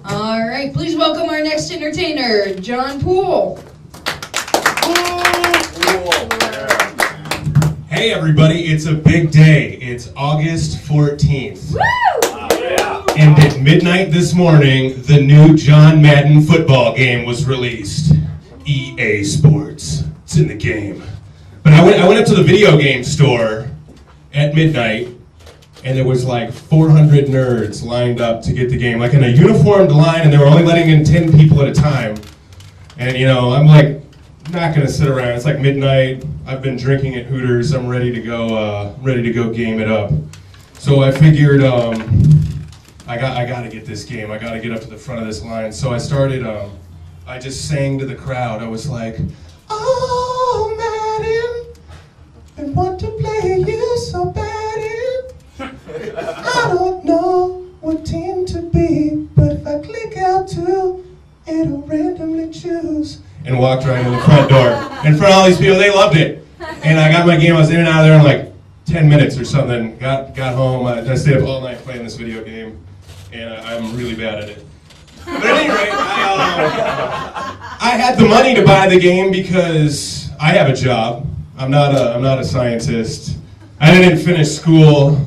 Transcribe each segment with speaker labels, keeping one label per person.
Speaker 1: All right, please welcome our next entertainer, John Poole.
Speaker 2: Hey everybody, it's a big day. It's August 14th.
Speaker 1: Woo!
Speaker 2: And at midnight this morning, the new John Madden football game was released. EA Sports. It's in the game. But I went up to the video game store at midnight, and there was like 400 nerds lined up to get the game, like in a uniformed line, and they were only letting in 10 people at a time. And you know, I'm like, not gonna sit around. It's like midnight. I've been drinking at Hooters. I'm ready to go game it up. So I figured I gotta get this game. I gotta get up to the front of this line. So I started. I just sang to the crowd. I was like, "Oh, Madden, I want to play you so bad. I don't know what team to be, but if I click L2, it'll randomly choose." And walked right in the front door. In front of all these people, they loved it. And I got my game. I was in and out of there in like 10 minutes or something. Got home. I stayed up all night playing this video game, and I'm really bad at it. But at any rate, I had the money to buy the game because I have a job. I'm not a scientist. I didn't finish school,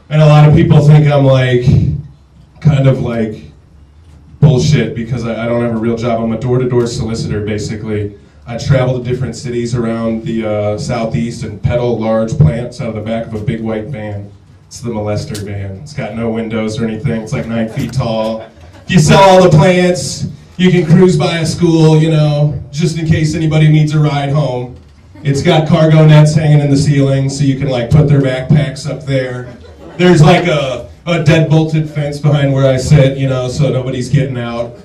Speaker 2: and a lot of people think I'm like kind of like bullshit because I don't have a real job. I'm a door-to-door solicitor, basically. I travel to different cities around the southeast and peddle large plants out of the back of a big white van. It's the molester van. It's got no windows or anything. It's like 9 feet tall. If you sell all the plants, you can cruise by a school, you know, just in case anybody needs a ride home. It's got cargo nets hanging in the ceiling so you can like put their backpacks up there. There's like a dead bolted fence behind where I sit, you know, so nobody's getting out.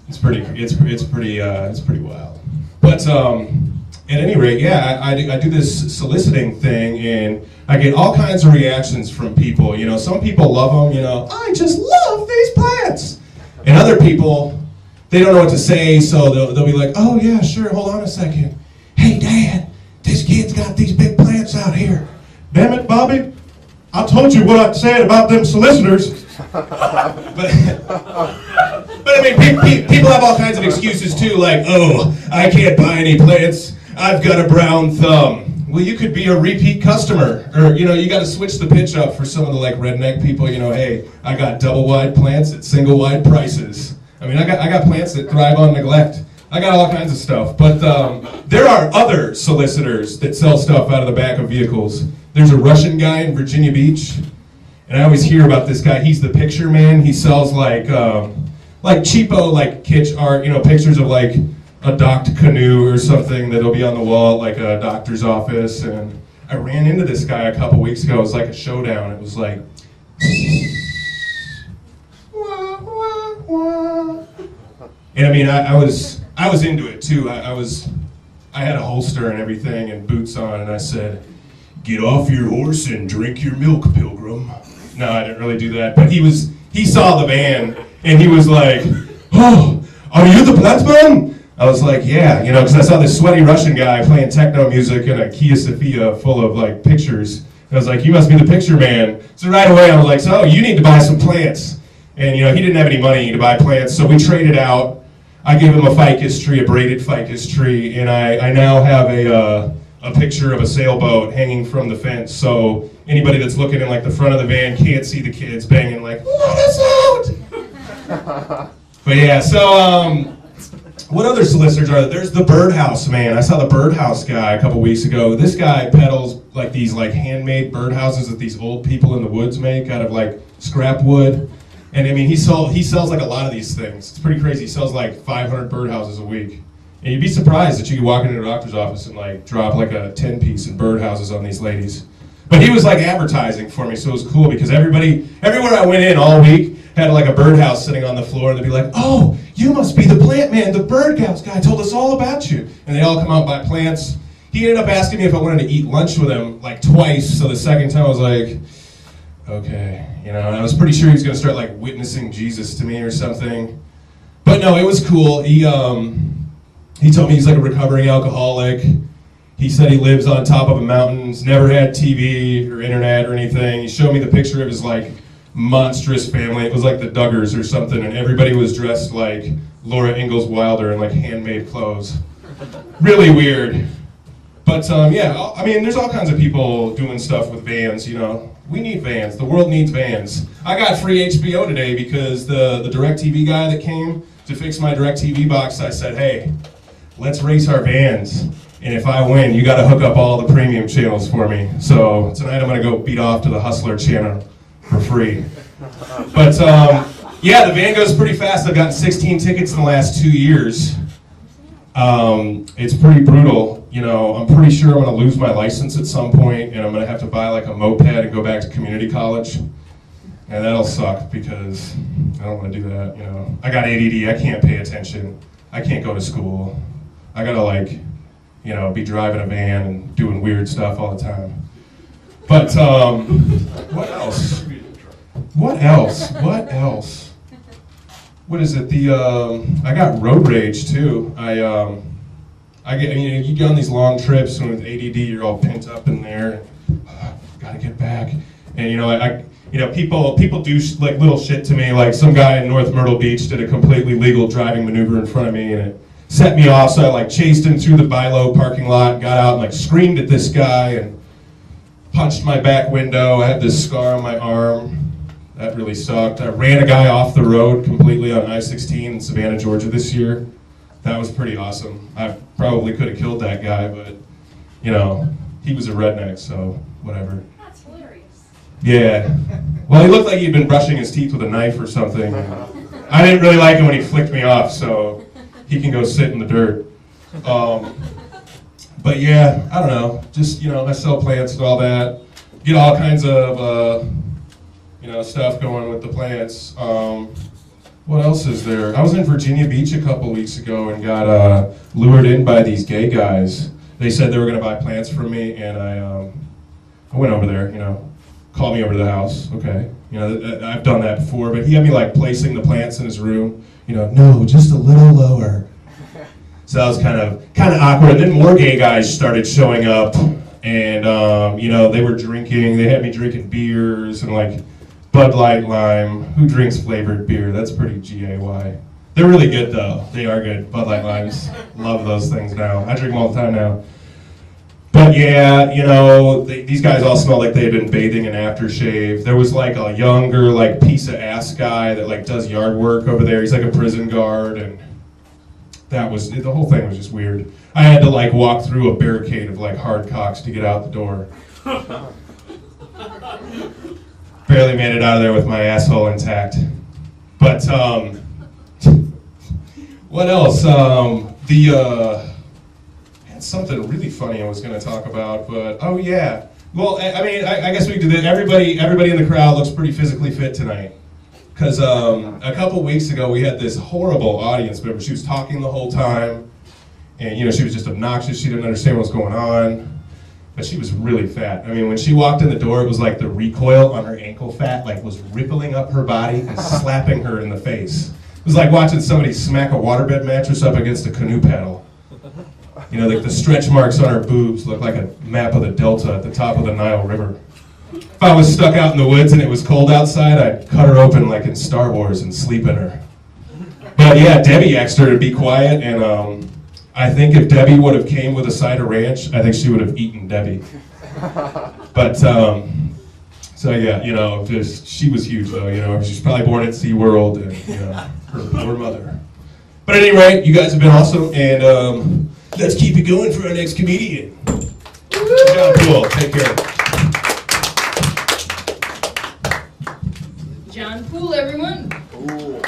Speaker 2: It's pretty wild. But at any rate, yeah, I do this soliciting thing, and I get all kinds of reactions from people. You know, some people love them. You know, I just love these plants. And other people, they don't know what to say, so they'll be like, oh yeah, sure, hold on a second. Hey Dad, this kid's got these big plants out here. Damn it, Bobby. I told you what I said about them solicitors. But I mean, people have all kinds of excuses too, like, oh, I can't buy any plants. I've got a brown thumb. Well, you could be a repeat customer, or you know, you got to switch the pitch up for some of the like redneck people. You know, hey, I got double wide plants at single wide prices. I mean, I got plants that thrive on neglect. I got all kinds of stuff. But there are other solicitors that sell stuff out of the back of vehicles. There's a Russian guy in Virginia Beach, and I always hear about this guy. He's the picture man. He sells like cheapo, like kitsch art, you know, pictures of like a docked canoe or something that'll be on the wall at like a doctor's office. And I ran into this guy a couple weeks ago. It was like a showdown. It was like, wah, wah, wah. And I mean, I was into it too. I had a holster and everything and boots on, and I said, "Get off your horse and drink your milk, Pilgrim." No, I didn't really do that, but he saw the van, and he was like, "Oh, are you the Plantsman?" I was like, "Yeah," you know, because I saw this sweaty Russian guy playing techno music in a Kia Sophia full of like pictures. And I was like, "You must be the picture man." So right away I was like, "So you need to buy some plants." And you know, he didn't have any money to buy plants, so we traded out. I gave him a ficus tree, a braided ficus tree, and I now have a picture of a sailboat hanging from the fence, so anybody that's looking in like the front of the van can't see the kids banging like, "Let us out!" But yeah, so what other solicitors are there? There's the birdhouse man. I saw the birdhouse guy a couple weeks ago. This guy peddles like these like handmade birdhouses that these old people in the woods make out of like scrap wood. And I mean, he sells like a lot of these things. It's pretty crazy. He sells like 500 birdhouses a week. And you'd be surprised that you could walk into a doctor's office and like drop like a 10-piece in birdhouses on these ladies. But he was like advertising for me, so it was cool because everywhere I went in all week had like a birdhouse sitting on the floor, and they'd be like, "Oh, you must be the plant man, the birdhouse guy told us all about you." And they all come out and buy plants. He ended up asking me if I wanted to eat lunch with him like twice, so the second time I was like, okay, you know, and I was pretty sure he was going to start like witnessing Jesus to me or something. But no, it was cool. He told me he's like a recovering alcoholic. He said he lives on top of a mountain. He's never had TV or internet or anything. He showed me the picture of his like monstrous family. It was like the Duggars or something, and everybody was dressed like Laura Ingalls Wilder in like handmade clothes. Really weird. But yeah, I mean, there's all kinds of people doing stuff with vans, you know. We need vans. The world needs vans. I got free HBO today because the DirecTV guy that came to fix my DirecTV box, I said, hey, let's race our vans. And if I win, you got to hook up all the premium channels for me. So tonight I'm going to go beat off to the Hustler channel for free. But yeah, the van goes pretty fast. I've gotten 16 tickets in the last 2 years. It's pretty brutal. You know, I'm pretty sure I'm going to lose my license at some point, and I'm going to have to buy like a moped and go back to community college. And that'll suck because I don't want to do that, you know. I got ADD, I can't pay attention. I can't go to school. I got to like, you know, be driving a van and doing weird stuff all the time. But what else? What else? What else? What is it? I got road rage too. I get, you know, you get on these long trips and with ADD you're all pent up in there. Gotta get back. And you know, people do like little shit to me. Like some guy in North Myrtle Beach did a completely legal driving maneuver in front of me, and it set me off. So I like chased him through the Bilo parking lot, got out and like screamed at this guy and punched my back window. I had this scar on my arm. That really sucked. I ran a guy off the road completely on I-16 in Savannah, Georgia this year. That was pretty awesome. I probably could have killed that guy, but, you know, he was a redneck, so whatever.
Speaker 3: That's hilarious.
Speaker 2: Yeah. Well, he looked like he'd been brushing his teeth with a knife or something. I didn't really like him when he flicked me off, so he can go sit in the dirt. But yeah, I don't know. Just, you know, I sell plants and all that. Get all kinds of, you know, stuff going with the plants. What else is there? I was in Virginia Beach a couple weeks ago and got lured in by these gay guys. They said they were going to buy plants from me, and I went over there, you know, called me over to the house. Okay, you know, I've done that before, but he had me like placing the plants in his room. You know, no, just a little lower. So that was kind of awkward. And then more gay guys started showing up, and you know, they were drinking. They had me drinking beers and like Bud Light Lime. Who drinks flavored beer? That's pretty GAY. They're really good though. They are good. Bud Light Limes. Love those things now. I drink them all the time now. But yeah, you know, these guys all smell like they've been bathing in aftershave. There was like a younger, like piece of ass guy that like does yard work over there. He's like a prison guard, and that was, the whole thing was just weird. I had to like walk through a barricade of like hard cocks to get out the door. Barely made it out of there with my asshole intact. But what else? Had something really funny I was going to talk about, but oh yeah. Well, I mean, I guess we could do that. Everybody in the crowd looks pretty physically fit tonight. Because a couple weeks ago we had this horrible audience member. She was talking the whole time, and you know, she was just obnoxious. She didn't understand what was going on. But she was really fat. I mean, when she walked in the door, it was like the recoil on her ankle fat like was rippling up her body and slapping her in the face. It was like watching somebody smack a waterbed mattress up against a canoe paddle. You know, like the stretch marks on her boobs look like a map of the Delta at the top of the Nile River. If I was stuck out in the woods and it was cold outside, I'd cut her open like in Star Wars and sleep in her. But yeah, Debbie asked her to be quiet, and I think if Debbie would have came with a side of ranch, I think she would have eaten Debbie. But, so yeah, you know, just, she was huge though, you know, she's probably born at SeaWorld, and, you know, her poor mother. But at any rate, you guys have been awesome, and let's keep it going for our next comedian. John Pool, take care.
Speaker 1: John Pool, everyone.
Speaker 4: Ooh.